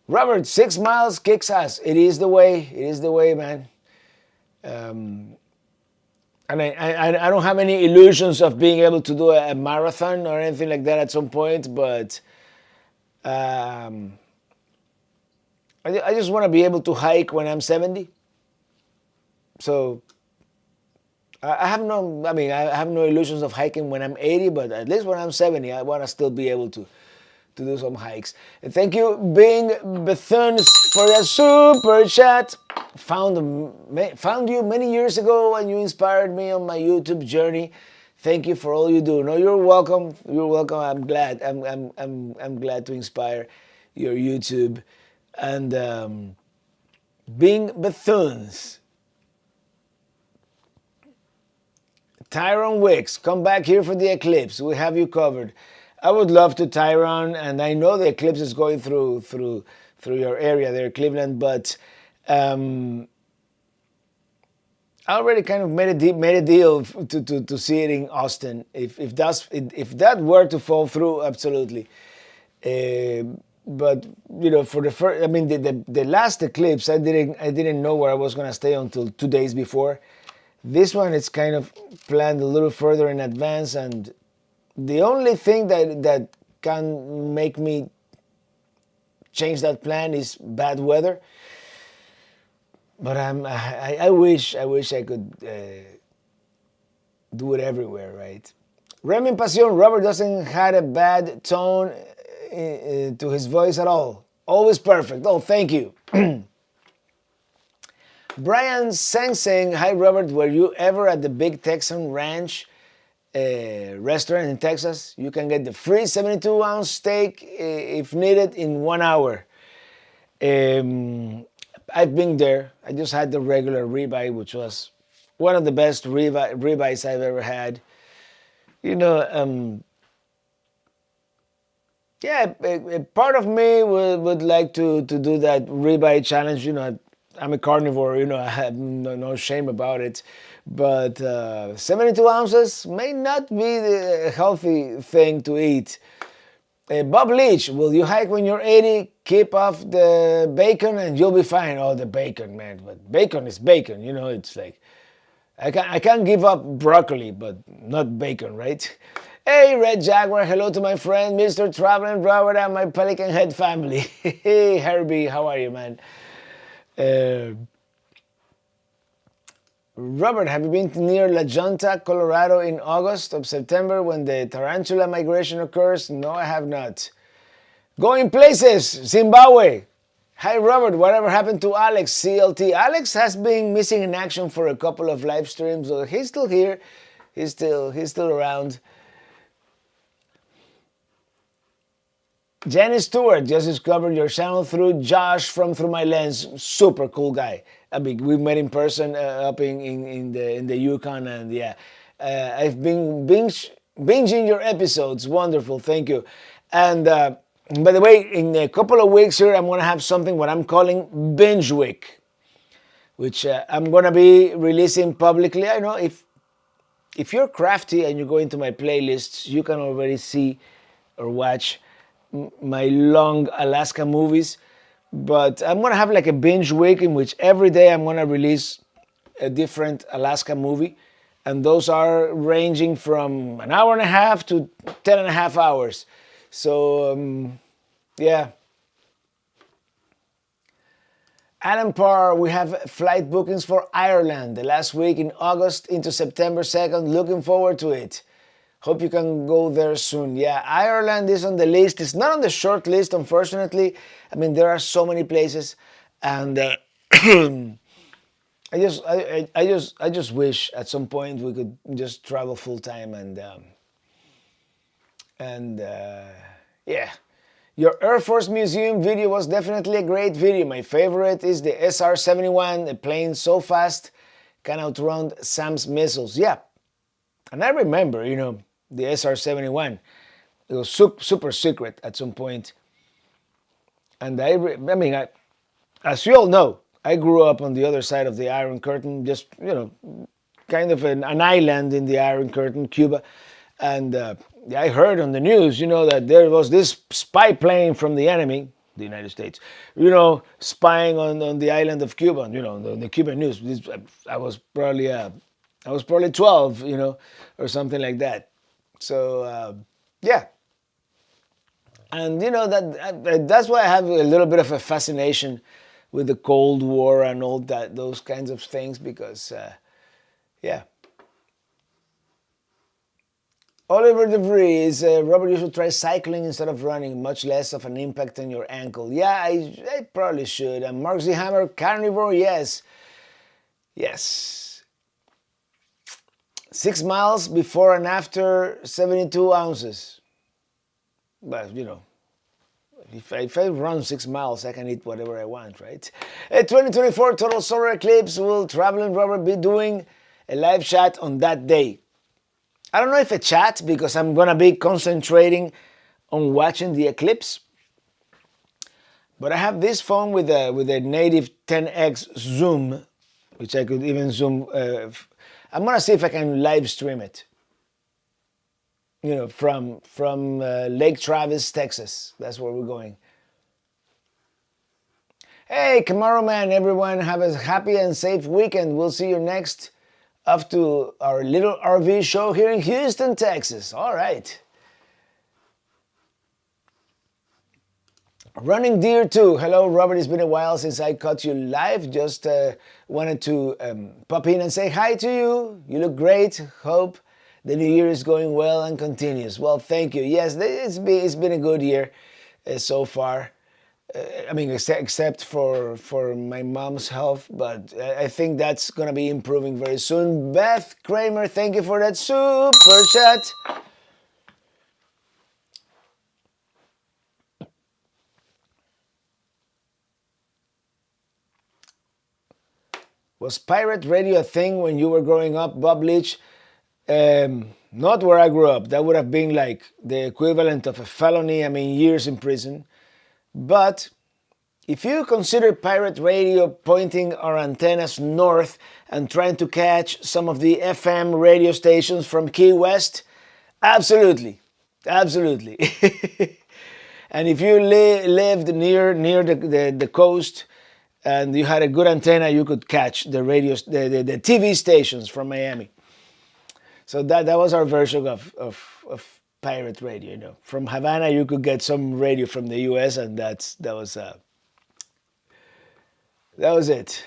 Robert, 6 miles kicks ass. It is the way. It is the way, man. And I don't have any illusions of being able to do a marathon or anything like that at some point, but I just want to be able to hike when I'm 70. So I have no illusions of hiking when I'm 80, but at least when I'm 70, I want to still be able to do some hikes. And thank you, Bing Bethuns, for that super chat. Found you many years ago and you inspired me on my YouTube journey. Thank you for all you do. No, you're welcome. You're welcome. I'm glad. I'm glad to inspire your YouTube and being Bethunes. Tyrone Wicks, come back here for the eclipse. We have you covered. I would love to, Tyrone, and I know the eclipse is going through your area there, Cleveland, but I already kind of made a deal to see it in Austin. If that were to fall through, absolutely. But for the first, I mean, the last eclipse, I didn't know where I was gonna stay until 2 days before. This one, it's kind of planned a little further in advance, and the only thing that can make me change that plan is bad weather. But I wish I could do it everywhere, right? Remin Pasión, Robert doesn't have a bad tone to his voice at all. Always perfect. Oh, thank you. Brian Seng, hi Robert, were you ever at the Big Texan Ranch restaurant in Texas? You can get the free 72-ounce steak if needed in 1 hour. I've been there. I just had the regular ribeye, which was one of the best ribeyes I've ever had. Yeah, a part of me would like to do that ribeye challenge. I'm a carnivore, I have no shame about it. But 72 ounces may not be the healthy thing to eat. Bob Leach, will you hike when you're 80? Keep off the bacon and you'll be fine. Oh, the bacon, man. But bacon is bacon, it's like, I can't give up broccoli, but not bacon, right? Hey, Red Jaguar, hello to my friend, Mr. Traveling Robert and my Pelican Head family. Hey, Herbie, how are you, man? Robert, have you been near La Junta, Colorado in August of September when the tarantula migration occurs? No, I have not. Going places, Zimbabwe. Hi Robert, whatever happened to Alex, CLT? Alex has been missing in action for a couple of live streams, so he's still here. He's still around. Jenny Stewart, just discovered your channel through Josh from Through My Lens. Super cool guy. I mean, we met in person up in the Yukon, and yeah, I've been binging your episodes. Wonderful, thank you. And by the way, in a couple of weeks here, I'm gonna have something what I'm calling Binge Week, which I'm gonna be releasing publicly. I know if you're crafty and you go into my playlists, you can already see or watch my long Alaska movies, but I'm gonna have like a binge week in which every day I'm gonna release a different Alaska movie, and those are ranging from an hour and a half to 10 and a half hours. So yeah. Alan Parr, we have flight bookings for Ireland the last week in August into September 2nd. Looking forward to it. Hope you can go there soon. Yeah, Ireland is on the list. It's not on the short list, unfortunately. I mean, there are so many places, and I just wish at some point we could just travel full time and yeah. Your Air Force Museum video was definitely a great video. My favorite is the SR-71, a plane so fast can outrun SAM's missiles. Yeah, and I remember, the SR-71. It was super secret at some point. And as you all know, I grew up on the other side of the Iron Curtain, just, kind of an island in the Iron Curtain, Cuba. And I heard on the news, that there was this spy plane from the enemy, the United States, spying on the island of Cuba, the Cuban news. I was probably 12, or something like that. So yeah, and that's why I have a little bit of a fascination with the Cold War and all that, those kinds of things, because yeah. Oliver DeVries, Robert, you should try cycling instead of running, much less of an impact on your ankle. Yeah, I probably should. And Mark Z. Hammer, carnivore, yes. 6 miles before and after 72 ounces. But if I run 6 miles, I can eat whatever I want, right? A 2024 total solar eclipse. Will Traveling Robert be doing a live chat on that day? I don't know if a chat, because I'm gonna be concentrating on watching the eclipse. But I have this phone with a native 10x zoom, which I could even zoom. I'm gonna see if I can live stream it. From Lake Travis, Texas. That's where we're going. Hey, Camaro Man, everyone, have a happy and safe weekend. We'll see you next up to our little RV show here in Houston, Texas. All right. Running Deer 2. Hello, Robert. It's been a while since I caught you live. Just wanted to pop in and say hi to you. You look great. Hope the new year is going well and continues. Well, thank you. Yes, it's been a good year so far. Except for my mom's health, but I think that's gonna be improving very soon. Beth Kramer, thank you for that super chat. Was pirate radio a thing when you were growing up, Bob Leach? Not where I grew up. That would have been like the equivalent of a felony. Years in prison. But if you consider pirate radio pointing our antennas north and trying to catch some of the FM radio stations from Key West, absolutely. Absolutely. And if you lived near the coast and you had a good antenna, you could catch the TV stations from Miami. So that was our version of pirate radio. From Havana, you could get some radio from the U.S., and that was it.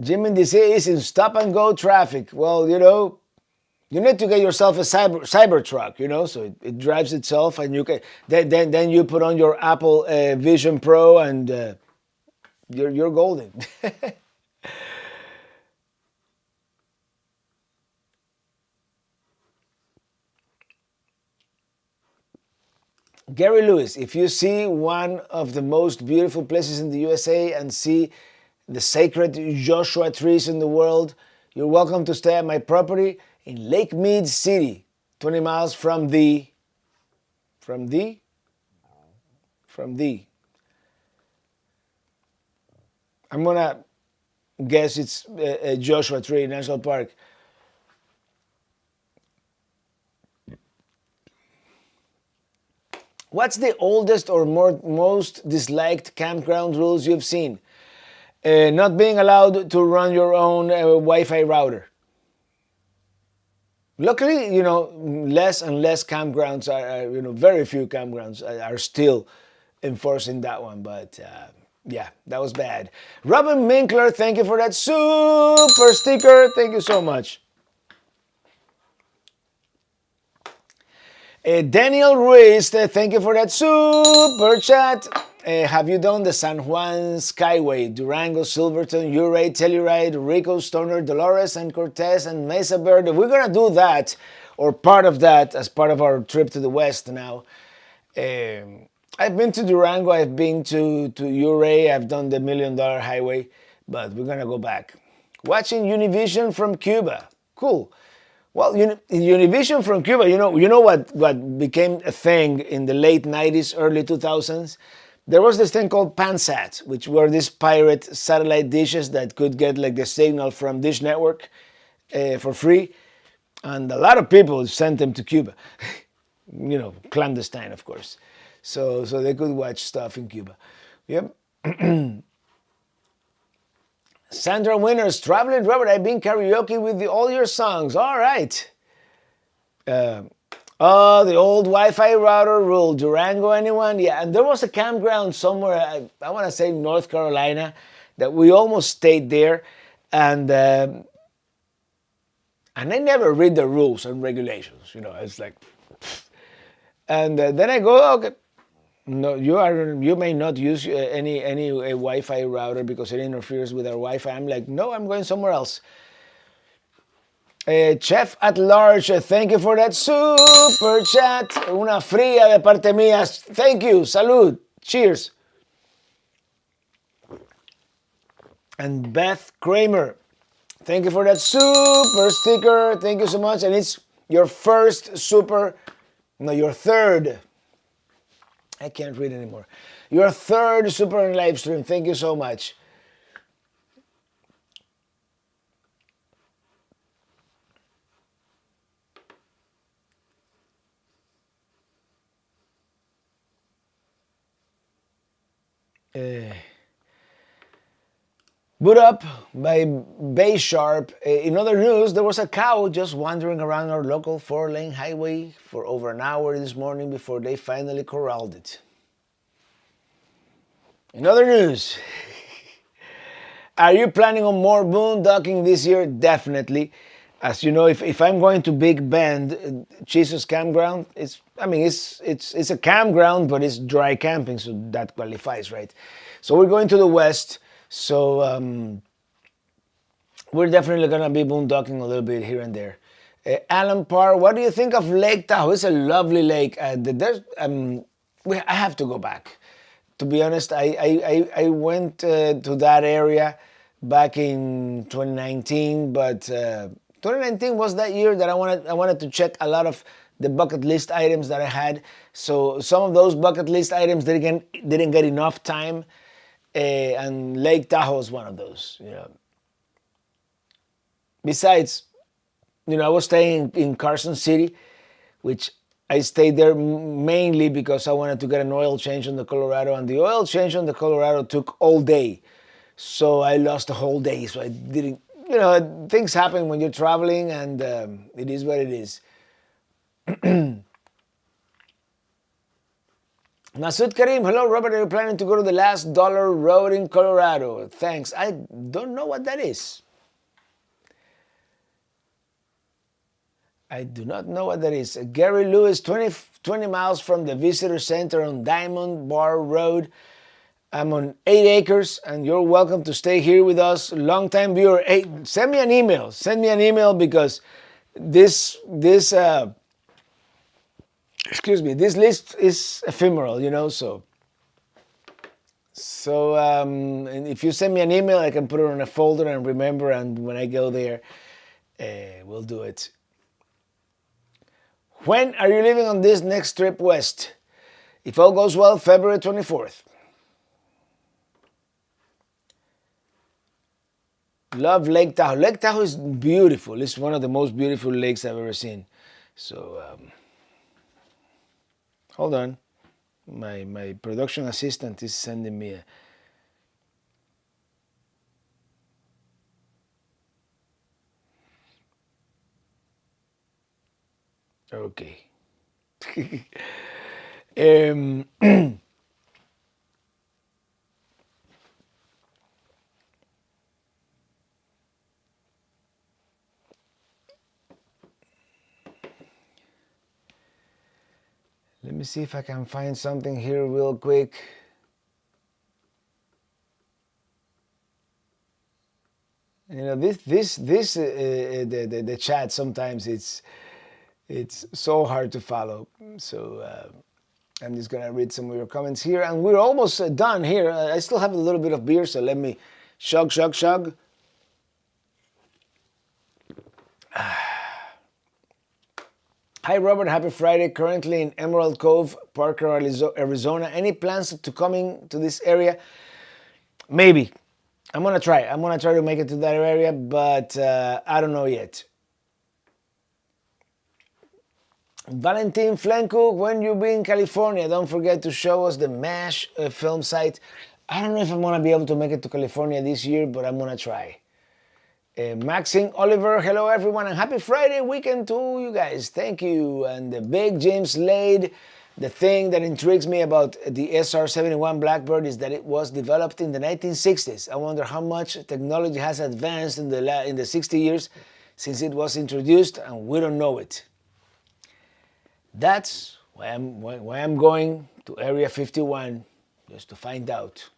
Jim in DC is in stop and go traffic. Well, you need to get yourself a cyber truck, so it drives itself, and you can then you put on your Apple Vision Pro, and you're golden. Gary Lewis, if you see one of the most beautiful places in the USA and see the sacred Joshua trees in the world, you're welcome to stay at my property in Lake Mead City, 20 miles from the. I'm gonna guess it's Joshua Tree National Park. What's the oldest or most disliked campground rules you've seen? Not being allowed to run your own Wi-Fi router. Luckily, less and less campgrounds are, very few campgrounds are still enforcing that one. But yeah, that was bad. Robin Minkler, thank you for that super sticker. Thank you so much. Daniel Ruiz, thank you for that super chat. Have you done the San Juan Skyway, Durango, Silverton, Ouray, Telluride, Rico, Stoner, Dolores, and Cortez, and Mesa Verde? We're going to do that, or part of that, as part of our trip to the West now. I've been to Durango, I've been to Ouray, I've done the $1 Million Highway, but we're going to go back. Watching Univision from Cuba. Cool. Well, Univision from Cuba, you know what became a thing in the late 90s, early 2000s? There was this thing called Pansat, which were these pirate satellite dishes that could get like the signal from Dish Network for free. And a lot of people sent them to Cuba. Clandestine, of course. So they could watch stuff in Cuba. Yep. Sandra Winners, Traveling Robert, I've been karaoke with all your songs. All right. The old Wi-Fi router rule. Durango, anyone? Yeah, and there was a campground somewhere, I want to say North Carolina, that we almost stayed there. And I never read the rules and regulations. It's like... And then I go, okay. No, you may not use any Wi-Fi router because it interferes with our Wi-Fi. I'm like, no, I'm going somewhere else. Chef at Large, thank you for that super chat. Una fría de parte mía. Thank you. Salud. Cheers. And Beth Kramer, thank you for that super sticker. Thank you so much. And it's your first super, no, your third. I can't read anymore. Your third super live stream. Thank you so much. Boot Up by Bay Sharp. In other news, there was a cow just wandering around our local 4-lane highway for over an hour this morning before they finally corralled it. In other news, are you planning on more boondocking this year? Definitely. As you know, if I'm going to Big Bend, Jesus Campground, it's a campground, but it's dry camping, so that qualifies, right? So we're going to the west, so we're definitely gonna be boondocking a little bit here and there. Alan Parr, what do you think of Lake Tahoe? It's a lovely lake. I have to go back. To be honest, I went to that area back in 2019, but 2019 was that year that I wanted to check a lot of the bucket list items that I had. So some of those bucket list items didn't get enough time, and Lake Tahoe is one of those. You know. Besides, I was staying in Carson City, which I stayed there mainly because I wanted to get an oil change on the Colorado, and the oil change on the Colorado took all day. So I lost the whole day, so I didn't, things happen when you're traveling, and it is what it is. Masud Karim, hello Robert, are you planning to go to the Last Dollar Road in Colorado? Thanks. I don't know what that is. I do not know what that is. Gary Lewis, 20 miles from the visitor center on Diamond Bar Road. I'm on 8 acres, and you're welcome to stay here with us. Long-time viewer, hey, send me an email. Send me an email because this list is ephemeral, so and if you send me an email, I can put it on a folder and remember, and when I go there, we'll do it. When are you leaving on this next trip west? If all goes well, February 24th. Love Lake Tahoe. Lake Tahoe is beautiful. It's one of the most beautiful lakes I've ever seen. So, hold on. My production assistant is sending me a... Okay. Let me see if I can find something here real quick. The chat sometimes it's so hard to follow. So I'm just gonna read some of your comments here, and we're almost done here. I still have a little bit of beer, so let me chug. Hi Robert, happy Friday. Currently in Emerald Cove, Parker, Arizona. Any plans to coming to this area? Maybe. I'm gonna try to make it to that area, but I don't know yet. Valentin Flenko, when you be in California, don't forget to show us the MASH film site. I don't know if I'm gonna be able to make it to California this year, but I'm gonna try. Maxine Oliver, hello everyone, and happy Friday weekend to you guys. Thank you. And the big James Slade, the thing that intrigues me about the SR-71 Blackbird is that it was developed in the 1960s. I wonder how much technology has advanced in the 60 years since it was introduced, and we don't know it. That's why I'm going to Area 51 just to find out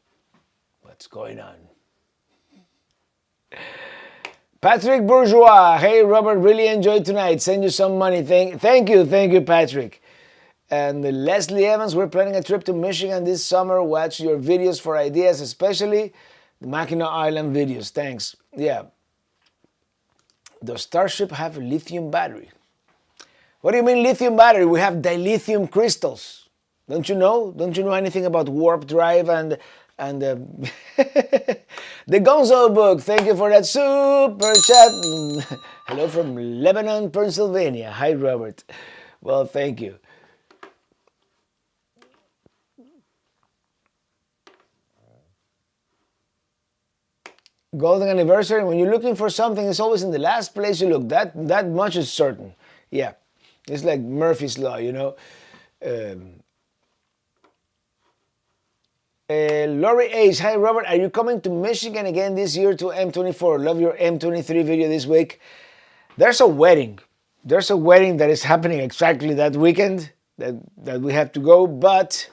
what's going on. Patrick Bourgeois, hey Robert, really enjoyed tonight. Send you some money. Thank you, Patrick. And Leslie Evans, we're planning a trip to Michigan this summer. Watch your videos for ideas, especially the Mackinac Island videos. Thanks. Yeah. Does Starship have a lithium battery? What do you mean lithium battery? We have dilithium crystals. Don't you know? Don't you know anything about warp drive and the Gonzo book? Thank you for that super chat. Hello from Lebanon, Pennsylvania. Hi, Robert. Well, thank you. Golden anniversary. When you're looking for something, it's always in the last place you look. That much is certain. Yeah, it's like Murphy's law, you know. Lori H. Hi Robert, are you coming to Michigan again this year to M24? Love your M23 video this week. There's a wedding. There's a wedding that is happening exactly that weekend that we have to go, but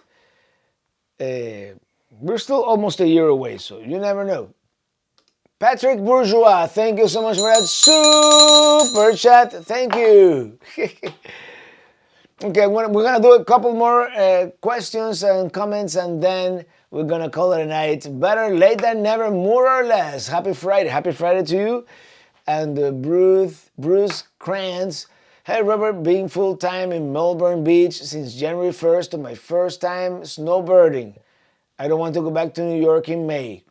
we're still almost a year away, so you never know. Patrick Bourgeois, thank you so much for that super chat. Thank you. Okay, we're going to do a couple more questions and comments, and then we're going to call it a night. Better late than never, more or less. Happy Friday. Happy Friday to you. And Bruce Kranz. Hey, Robert, being full-time in Melbourne Beach since January 1st to my first time snowbirding. I don't want to go back to New York in May.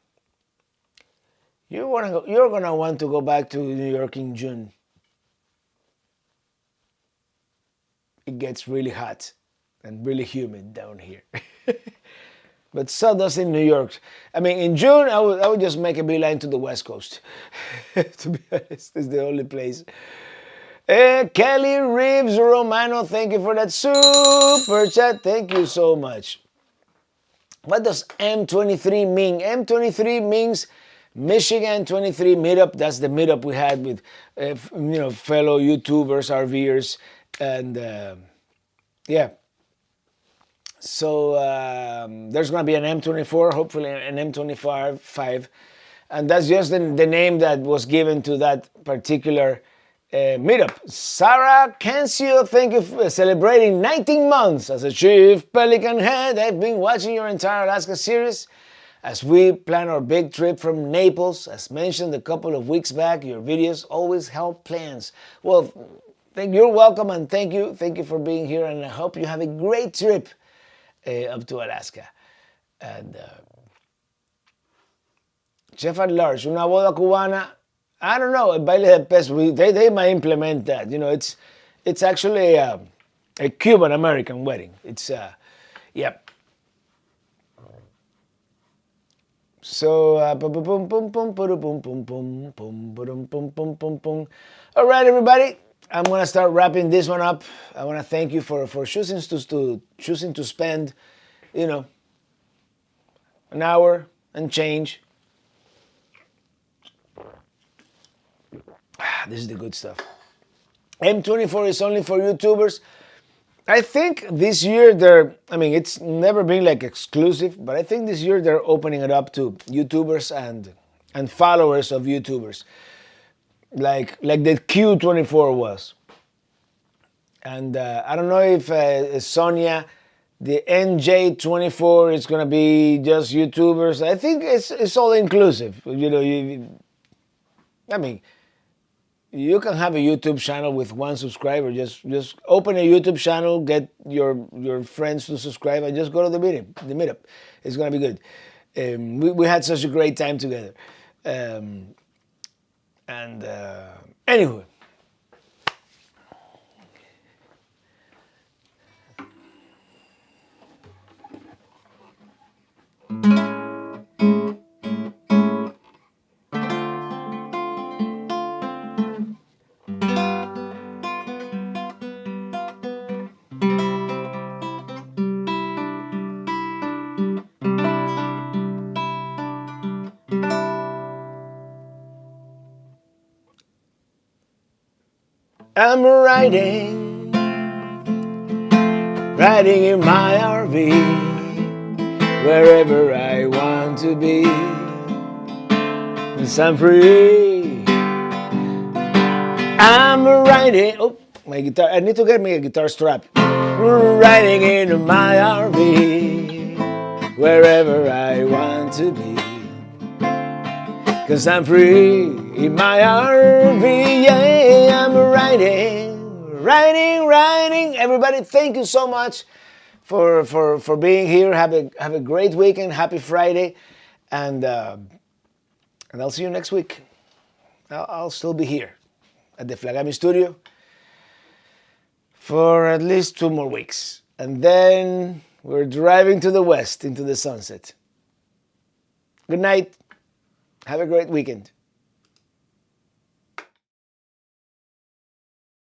You're going to want to go back to New York in June. It gets really hot and really humid down here. But so does in New York. I mean, in June, I would just make a beeline to the West Coast. To be honest, it's the only place. Kelly Reeves Romano, thank you for that super chat. Thank you so much. What does M23 mean? M23 means Michigan 23 meetup. That's the meetup we had with fellow YouTubers, RVers, and yeah. So there's going to be an M24, hopefully an M25, and that's just the name that was given to that particular meetup. Sarah Cancio, thank you for celebrating 19 months as a Chief Pelican Head. I've been watching your entire Alaska series as we plan our big trip from Naples. As mentioned a couple of weeks back, your videos always help plans. Well, you're welcome, and thank you for being here, and I hope you have a great trip up to Alaska. And Chef at Large, una boda cubana. I don't know, el baile del pez, they might implement that. You know, it's actually a Cuban-American wedding. It's, yep. So, all right, everybody. I'm gonna start wrapping this one up. I want to thank you for choosing to spend, an hour and change. This is the good stuff. M24 is only for YouTubers. I think this year it's never been like exclusive, but I think this year they're opening it up to YouTubers and followers of YouTubers, like the Q24 was. And I don't know if Sonia, the NJ24 is gonna be just YouTubers. I think it's all inclusive. You can have a YouTube channel with one subscriber. Just open a YouTube channel, get your friends to subscribe, and just go to the meetup. It's gonna be good. We had such a great time together. Anyway. I'm riding riding in my RV, wherever I want to be. 'Cause I'm free. I'm riding. Oh, my guitar. I need to get me a guitar strap. Riding in my RV, wherever I want to be. 'Cause I'm free in my RV. Yeah, I'm riding. Everybody, thank you so much for being here. Have a great weekend. Happy Friday, and I'll see you next week. I'll still be here at the Flagami Studio for at least 2 more weeks. And then we're driving to the west into the sunset. Good night. Have a great weekend.